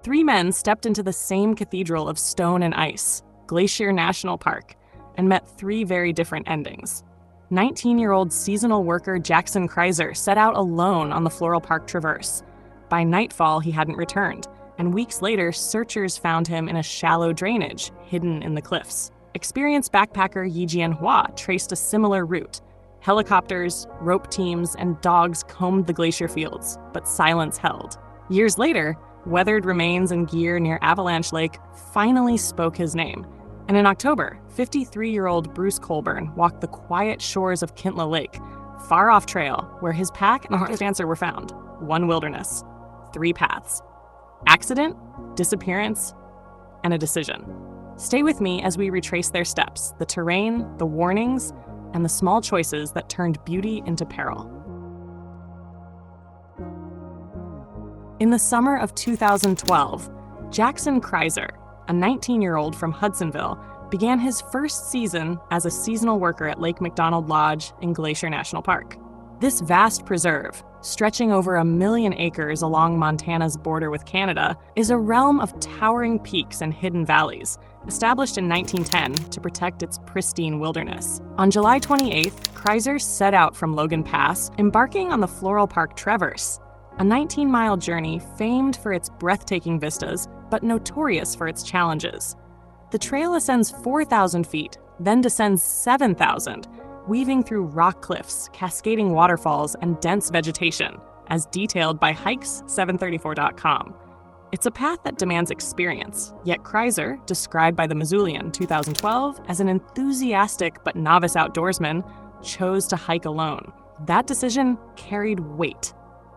3 men stepped into the same cathedral of stone and ice, Glacier National Park, and met 3 very different endings. 19-year-old seasonal worker Jackson Kreiser set out alone on the Floral Park Traverse. By nightfall, he hadn't returned, and weeks later, searchers found him in a shallow drainage hidden in the cliffs. Experienced backpacker Yi Jianhua traced a similar route. Helicopters, rope teams, and dogs combed the glacier fields, but silence held. Years later, weathered remains and gear near Avalanche Lake finally spoke his name. And in October, 53-year-old Bruce Colburn walked the quiet shores of Kintla Lake, far off trail, where his pack and his answer were found. 1 wilderness, 3 paths. Accident, disappearance, and a decision. Stay with me as we retrace their steps, the terrain, the warnings, and the small choices that turned beauty into peril. In the summer of 2012, Jackson Kreiser, a 19-year-old from Hudsonville, began his first season as a seasonal worker at Lake McDonald Lodge in Glacier National Park. This vast preserve, stretching over 1 million acres along Montana's border with Canada, is a realm of towering peaks and hidden valleys, established in 1910 to protect its pristine wilderness. On July 28th, Kreiser set out from Logan Pass, embarking on the Floral Park Traverse, a 19-mile journey famed for its breathtaking vistas, but notorious for its challenges. The trail ascends 4,000 feet, then descends 7,000, weaving through rock cliffs, cascading waterfalls, and dense vegetation, as detailed by Hikes734.com. It's a path that demands experience, yet Kreiser, described by the Missoulian 2012 as an enthusiastic but novice outdoorsman, chose to hike alone. That decision carried weight.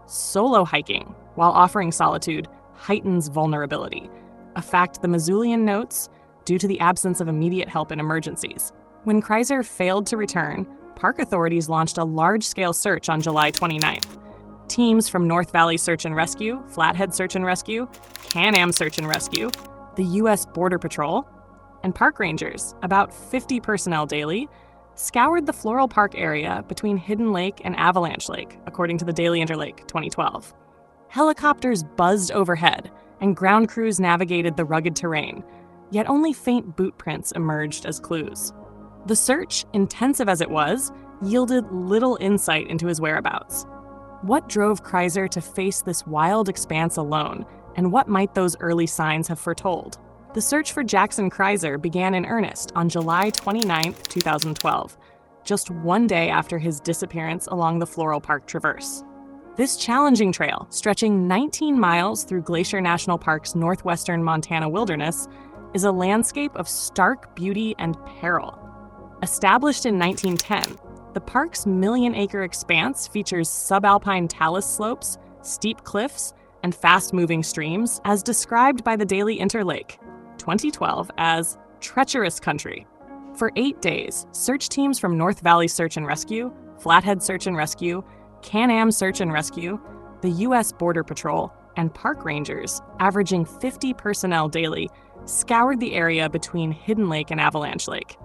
Solo hiking, while offering solitude, heightens vulnerability, a fact the Missoulian notes due to the absence of immediate help in emergencies. When Kreiser failed to return, park authorities launched a large-scale search on July 29th. Teams from North Valley Search and Rescue, Flathead Search and Rescue, Can-Am Search and Rescue, the U.S. Border Patrol, and park rangers, about 50 personnel daily, scoured the Floral Park area between Hidden Lake and Avalanche Lake, according to the Daily Interlake 2012. Helicopters buzzed overhead, and ground crews navigated the rugged terrain, yet only faint boot prints emerged as clues. The search, intensive as it was, yielded little insight into his whereabouts. What drove Kreiser to face this wild expanse alone, and what might those early signs have foretold? The search for Jackson Kreiser began in earnest on July 29, 2012, just 1 day after his disappearance along the Floral Park Traverse. This challenging trail, stretching 19 miles through Glacier National Park's northwestern Montana wilderness, is a landscape of stark beauty and peril. Established in 1910, the park's million-acre expanse features subalpine talus slopes, steep cliffs, and fast-moving streams, as described by the Daily Interlake 2012 as treacherous country. For 8 days, search teams from North Valley Search and Rescue, Flathead Search and Rescue, Can-Am Search and Rescue, the U.S. Border Patrol, and park rangers, averaging 50 personnel daily, scoured the area between Hidden Lake and Avalanche Lake.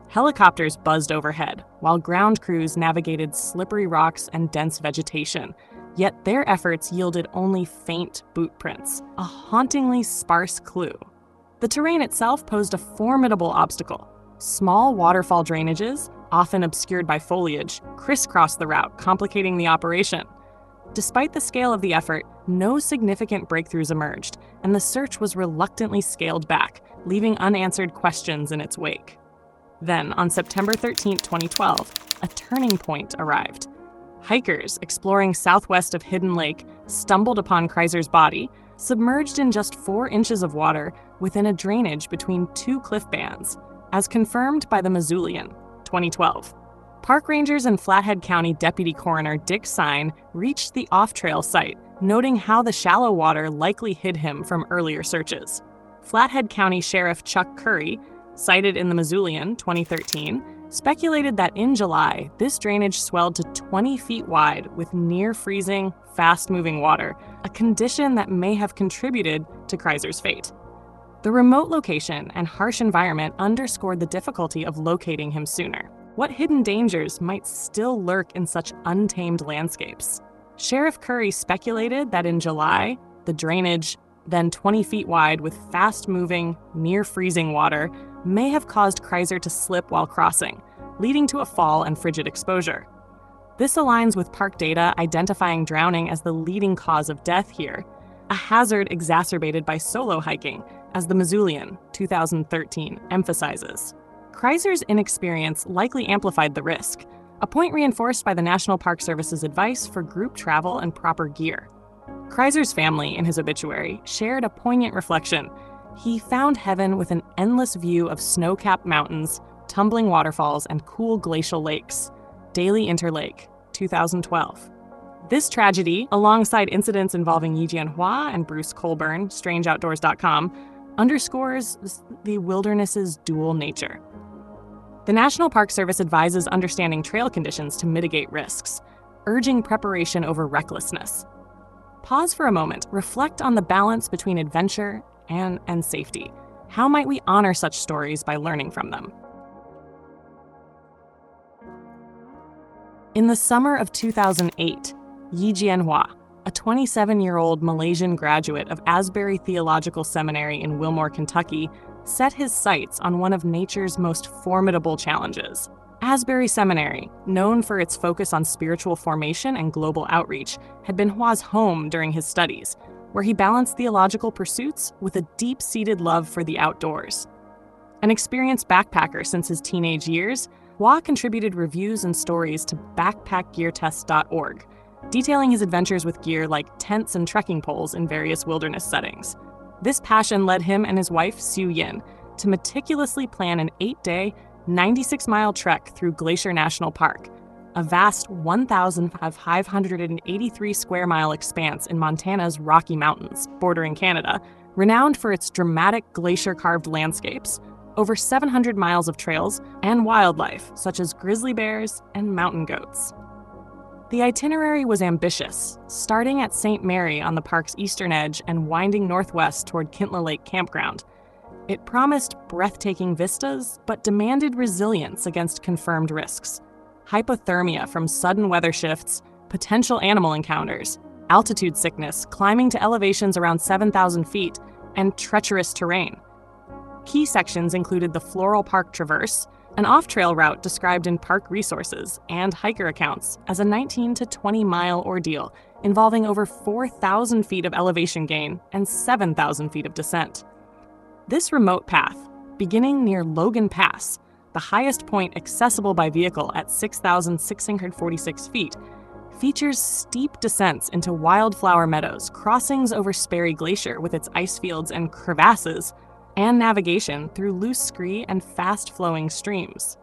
Helicopters buzzed overhead, while ground crews navigated slippery rocks and dense vegetation, yet their efforts yielded only faint boot prints, a hauntingly sparse clue. The terrain itself posed a formidable obstacle. Small waterfall drainages, often obscured by foliage, crisscrossed the route, complicating the operation. Despite the scale of the effort, no significant breakthroughs emerged, and the search was reluctantly scaled back, leaving unanswered questions in its wake. Then, on September 13, 2012, a turning point arrived. Hikers exploring southwest of Hidden Lake stumbled upon Kreiser's body, submerged in just 4 inches of water within a drainage between 2 cliff bands, as confirmed by the Missoulian, 2012. Park rangers and Flathead County Deputy Coroner Dick Sine reached the off-trail site, noting how the shallow water likely hid him from earlier searches. Flathead County Sheriff Chuck Curry, cited in the Missoulian, 2013, speculated that in July, this drainage swelled to 20 feet wide with near-freezing, fast-moving water, a condition that may have contributed to Kreiser's fate. The remote location and harsh environment underscored the difficulty of locating him sooner. What hidden dangers might still lurk in such untamed landscapes? Sheriff Curry speculated that in July, the drainage then 20 feet wide with fast-moving, near-freezing water, may have caused Kreiser to slip while crossing, leading to a fall and frigid exposure. This aligns with park data identifying drowning as the leading cause of death here, a hazard exacerbated by solo hiking, as the Missoulian, 2013, emphasizes. Kreiser's inexperience likely amplified the risk, a point reinforced by the National Park Service's advice for group travel and proper gear. Kreiser's family, in his obituary, shared a poignant reflection. He found heaven with an endless view of snow-capped mountains, tumbling waterfalls, and cool glacial lakes. Daily Interlake, 2012. This tragedy, alongside incidents involving Yi Jianhua and Bruce Colburn, strangeoutdoors.com, underscores the wilderness's dual nature. The National Park Service advises understanding trail conditions to mitigate risks, urging preparation over recklessness. Pause for a moment, reflect on the balance between adventure and safety. How might we honor such stories by learning from them? In the summer of 2008, Yi Jianhua, a 27-year-old Malaysian graduate of Asbury Theological Seminary in Wilmore, Kentucky, set his sights on one of nature's most formidable challenges. Asbury Seminary, known for its focus on spiritual formation and global outreach, had been Hua's home during his studies, where he balanced theological pursuits with a deep-seated love for the outdoors. An experienced backpacker since his teenage years, Hua contributed reviews and stories to backpackgeartest.org, detailing his adventures with gear like tents and trekking poles in various wilderness settings. This passion led him and his wife, Sue Yin, to meticulously plan an 8-day, 96-mile trek through Glacier National Park, a vast 1,583 square mile expanse in Montana's Rocky Mountains, bordering Canada, renowned for its dramatic glacier-carved landscapes, over 700 miles of trails, and wildlife, such as grizzly bears and mountain goats. The itinerary was ambitious, starting at St. Mary on the park's eastern edge and winding northwest toward Kintla Lake Campground. It promised breathtaking vistas, but demanded resilience against confirmed risks. Hypothermia from sudden weather shifts, potential animal encounters, altitude sickness, climbing to elevations around 7,000 feet, and treacherous terrain. Key sections included the Floral Park Traverse, an off-trail route described in park resources and hiker accounts as a 19 to 20-mile ordeal involving over 4,000 feet of elevation gain and 7,000 feet of descent. This remote path, beginning near Logan Pass, the highest point accessible by vehicle at 6,646 feet, features steep descents into wildflower meadows, crossings over Sperry Glacier with its ice fields and crevasses, and navigation through loose scree and fast-flowing streams.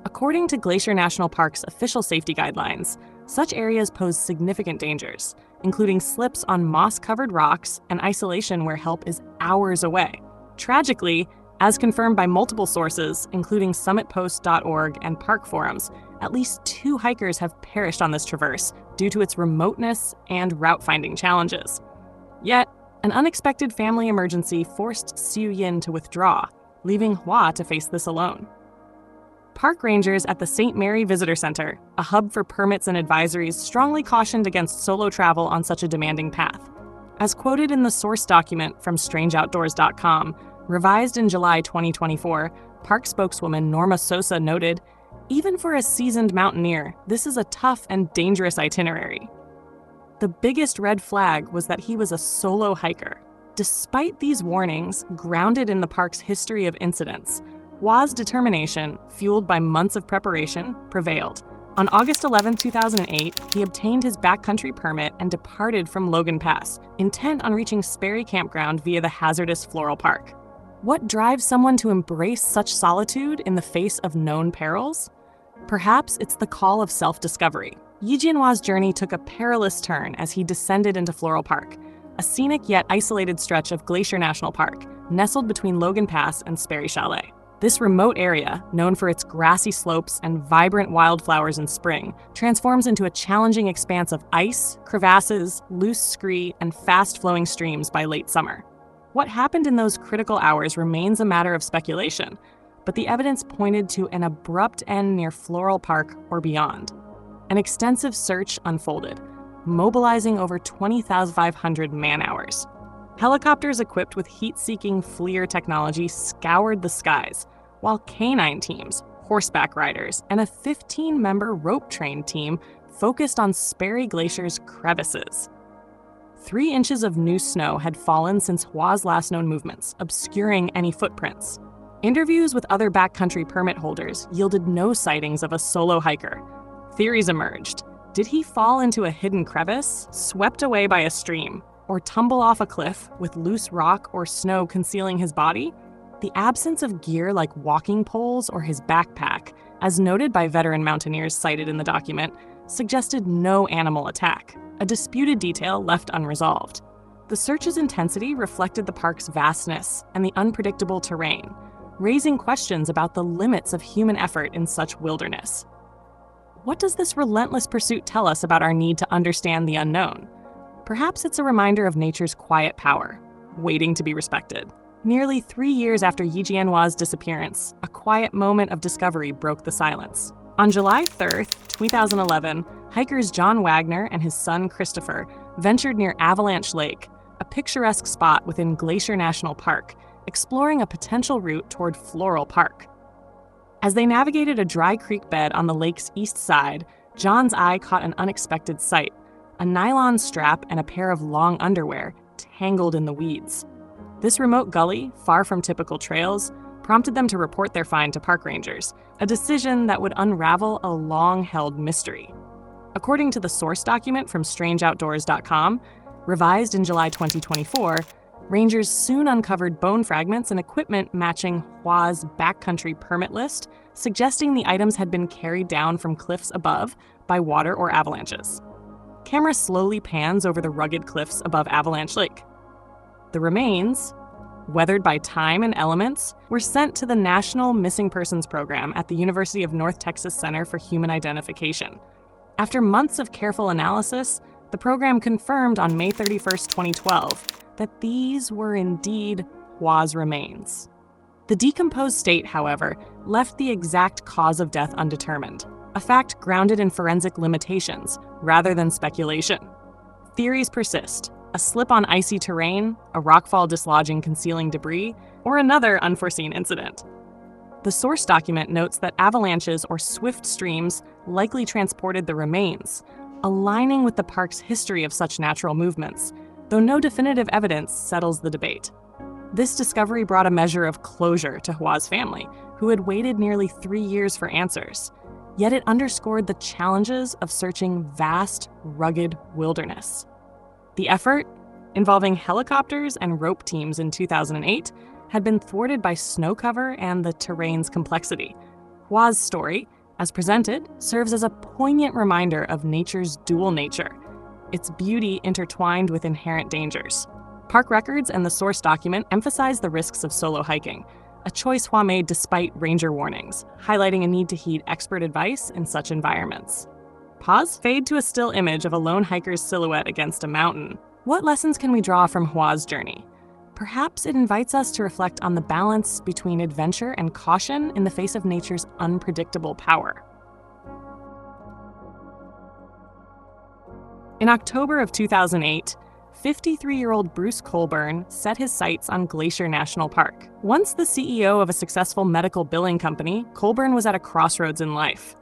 According to Glacier National Park's official safety guidelines, such areas pose significant dangers, including slips on moss-covered rocks and isolation where help is hours away. Tragically, as confirmed by multiple sources, including summitpost.org and park forums, at least 2 hikers have perished on this traverse due to its remoteness and route-finding challenges. Yet, an unexpected family emergency forced Sue Yin to withdraw, leaving Hua to face this alone. Park rangers at the St. Mary Visitor Center, a hub for permits and advisories, strongly cautioned against solo travel on such a demanding path. As quoted in the source document from strangeoutdoors.com, revised in July 2024, park spokeswoman Norma Sosa noted, "Even for a seasoned mountaineer, this is a tough and dangerous itinerary." The biggest red flag was that he was a solo hiker. Despite these warnings, grounded in the park's history of incidents, Hua's determination, fueled by months of preparation, prevailed. On August 11, 2008, he obtained his backcountry permit and departed from Logan Pass, intent on reaching Sperry Campground via the hazardous Floral Park. What drives someone to embrace such solitude in the face of known perils? Perhaps it's the call of self-discovery. Yi Jianhua's journey took a perilous turn as he descended into Floral Park, a scenic yet isolated stretch of Glacier National Park, nestled between Logan Pass and Sperry Chalet. This remote area, known for its grassy slopes and vibrant wildflowers in spring, transforms into a challenging expanse of ice, crevasses, loose scree, and fast-flowing streams by late summer. What happened in those critical hours remains a matter of speculation, but the evidence pointed to an abrupt end near Floral Park or beyond. An extensive search unfolded, mobilizing over 20,500 man-hours. Helicopters equipped with heat-seeking FLIR technology scoured the skies, while canine teams, horseback riders, and a 15-member rope-trained team focused on Sperry Glacier's crevices. 3 inches of new snow had fallen since Hua's last known movements, obscuring any footprints. Interviews with other backcountry permit holders yielded no sightings of a solo hiker. Theories emerged. Did he fall into a hidden crevice, swept away by a stream, or tumble off a cliff with loose rock or snow concealing his body? The absence of gear like walking poles or his backpack, as noted by veteran mountaineers cited in the document, suggested no animal attack, a disputed detail left unresolved. The search's intensity reflected the park's vastness and the unpredictable terrain, raising questions about the limits of human effort in such wilderness. What does this relentless pursuit tell us about our need to understand the unknown? Perhaps it's a reminder of nature's quiet power, waiting to be respected. Nearly 3 years after Yi Jianhua's disappearance, a quiet moment of discovery broke the silence. On July 3, 2011, hikers John Wagner and his son Christopher ventured near Avalanche Lake, a picturesque spot within Glacier National Park, exploring a potential route toward Floral Park. As they navigated a dry creek bed on the lake's east side, John's eye caught an unexpected sight: a nylon strap and a pair of long underwear tangled in the weeds. This remote gully, far from typical trails, prompted them to report their find to park rangers, a decision that would unravel a long-held mystery. According to the source document from strangeoutdoors.com, revised in July 2024, rangers soon uncovered bone fragments and equipment matching Hua's backcountry permit list, suggesting the items had been carried down from cliffs above by water or avalanches. Camera slowly pans over the rugged cliffs above Avalanche Lake. The remains, weathered by time and elements, were sent to the National Missing Persons Program at the University of North Texas Center for Human Identification. After months of careful analysis, the program confirmed on May 31, 2012, that these were indeed Hua's remains. The decomposed state, however, left the exact cause of death undetermined, a fact grounded in forensic limitations rather than speculation. Theories persist: a slip on icy terrain, a rockfall dislodging concealing debris, or another unforeseen incident. The source document notes that avalanches or swift streams likely transported the remains, aligning with the park's history of such natural movements, though no definitive evidence settles the debate. This discovery brought a measure of closure to Hua's family, who had waited nearly 3 years for answers. Yet it underscored the challenges of searching vast, rugged wilderness. The effort, involving helicopters and rope teams in 2008, had been thwarted by snow cover and the terrain's complexity. Hua's story, as presented, serves as a poignant reminder of nature's dual nature, its beauty intertwined with inherent dangers. Park records and the source document emphasize the risks of solo hiking, a choice Hua made despite ranger warnings, highlighting a need to heed expert advice in such environments. Pause, fade to a still image of a lone hiker's silhouette against a mountain. What lessons can we draw from Hua's journey? Perhaps it invites us to reflect on the balance between adventure and caution in the face of nature's unpredictable power. In October of 2008, 53-year-old Bruce Colburn set his sights on Glacier National Park. Once the CEO of a successful medical billing company, Colburn was at a crossroads in life.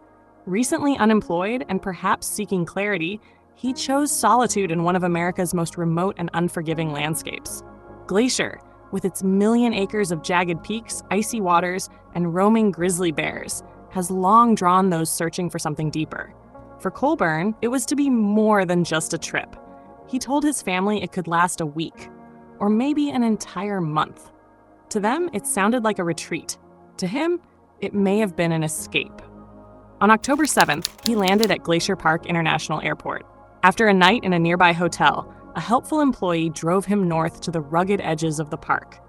Recently unemployed and perhaps seeking clarity, he chose solitude in one of America's most remote and unforgiving landscapes. Glacier, with its million acres of jagged peaks, icy waters, and roaming grizzly bears, has long drawn those searching for something deeper. For Colburn, it was to be more than just a trip. He told his family it could last a week, or maybe an entire month. To them, it sounded like a retreat. To him, it may have been an escape. On October 7th, he landed at Glacier Park International Airport. After a night in a nearby hotel, a helpful employee drove him north to the rugged edges of the park.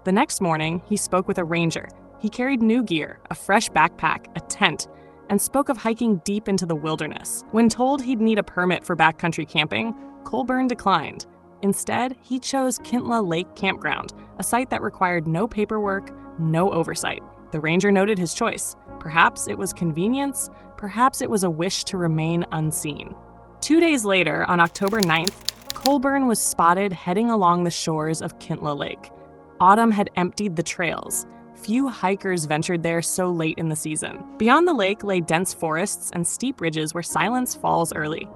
The next morning, he spoke with a ranger. He carried new gear, a fresh backpack, a tent, and spoke of hiking deep into the wilderness. When told he'd need a permit for backcountry camping, Colburn declined. Instead, he chose Kintla Lake Campground, a site that required no paperwork, no oversight. The ranger noted his choice. Perhaps it was convenience, perhaps it was a wish to remain unseen. 2 days later, on October 9th, Colburn was spotted heading along the shores of Kintla Lake. Autumn had emptied the trails. Few hikers ventured there so late in the season. Beyond the lake lay dense forests and steep ridges where silence falls early.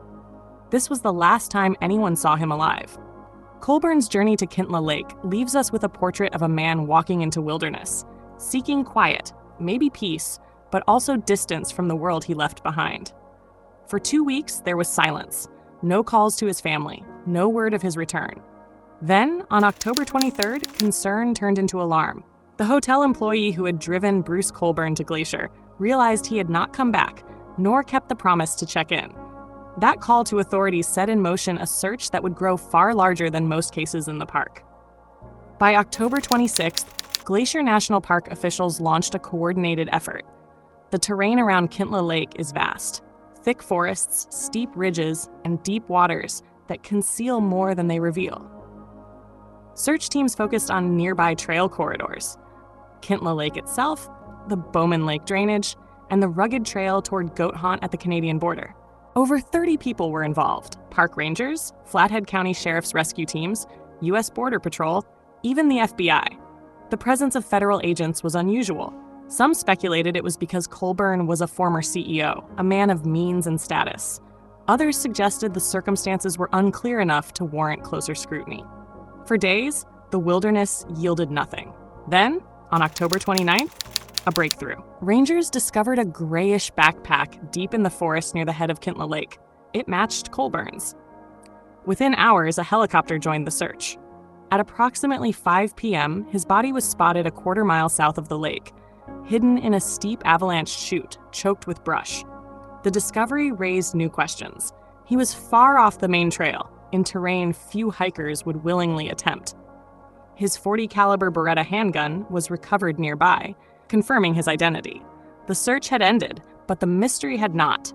This was the last time anyone saw him alive. Colburn's journey to Kintla Lake leaves us with a portrait of a man walking into wilderness, seeking quiet, maybe peace, but also distance from the world he left behind. For 2 weeks, there was silence. No calls to his family, no word of his return. Then, on October 23rd, concern turned into alarm. The hotel employee who had driven Bruce Colburn to Glacier realized he had not come back, nor kept the promise to check in. That call to authorities set in motion a search that would grow far larger than most cases in the park. By October 26th, Glacier National Park officials launched a coordinated effort. The terrain around Kintla Lake is vast. Thick forests, steep ridges, and deep waters that conceal more than they reveal. Search teams focused on nearby trail corridors, Kintla Lake itself, the Bowman Lake drainage, and the rugged trail toward Goat Haunt at the Canadian border. Over 30 people were involved: park rangers, Flathead County Sheriff's rescue teams, U.S. Border Patrol, even the FBI. The presence of federal agents was unusual. Some speculated it was because Colburn was a former CEO, a man of means and status. Others suggested the circumstances were unclear enough to warrant closer scrutiny. For days, the wilderness yielded nothing. Then, on October 29th, a breakthrough. Rangers discovered a grayish backpack deep in the forest near the head of Kintla Lake. It matched Colburn's. Within hours, a helicopter joined the search. At approximately 5 p.m., his body was spotted a quarter-mile south of the lake, hidden in a steep avalanche chute choked with brush. The discovery raised new questions. He was far off the main trail, in terrain few hikers would willingly attempt. His .40 caliber Beretta handgun was recovered nearby, confirming his identity. The search had ended, but the mystery had not.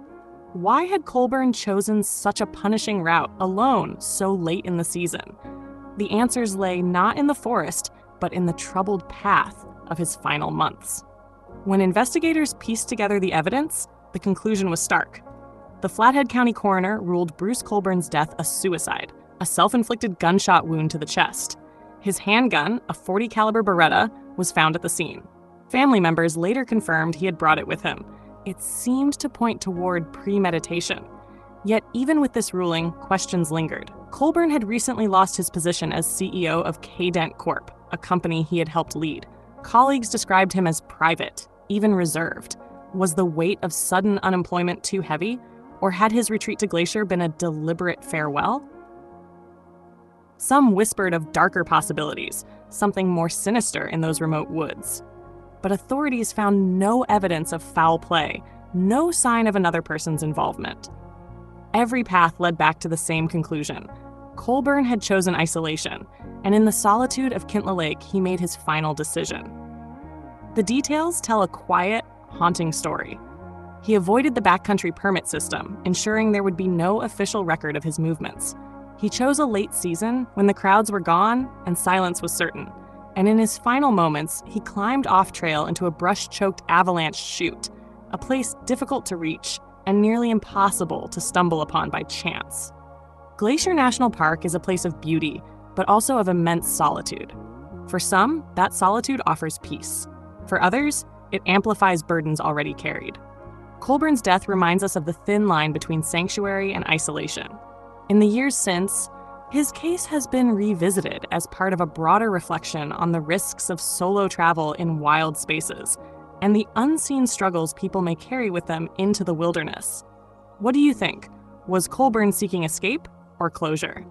Why had Colburn chosen such a punishing route alone so late in the season? The answers lay not in the forest, but in the troubled path of his final months. When investigators pieced together the evidence, the conclusion was stark. The Flathead County coroner ruled Bruce Colburn's death a suicide, a self-inflicted gunshot wound to the chest. His handgun, a .40 caliber Beretta, was found at the scene. Family members later confirmed he had brought it with him. It seemed to point toward premeditation. Yet even with this ruling, questions lingered. Colburn had recently lost his position as CEO of K-Dent Corp., a company he had helped lead. Colleagues described him as private, even reserved. Was the weight of sudden unemployment too heavy, or had his retreat to Glacier been a deliberate farewell? Some whispered of darker possibilities, something more sinister in those remote woods. But authorities found no evidence of foul play, no sign of another person's involvement. Every path led back to the same conclusion. Colburn had chosen isolation, and in the solitude of Kintla Lake, he made his final decision. The details tell a quiet, haunting story. He avoided the backcountry permit system, ensuring there would be no official record of his movements. He chose a late season when the crowds were gone and silence was certain. And in his final moments, he climbed off-trail into a brush-choked avalanche chute, a place difficult to reach and nearly impossible to stumble upon by chance. Glacier National Park is a place of beauty, but also of immense solitude. For some, that solitude offers peace. For others, it amplifies burdens already carried. Colburn's death reminds us of the thin line between sanctuary and isolation. In the years since, his case has been revisited as part of a broader reflection on the risks of solo travel in wild spaces and the unseen struggles people may carry with them into the wilderness. What do you think? Was Colburn seeking escape or closure?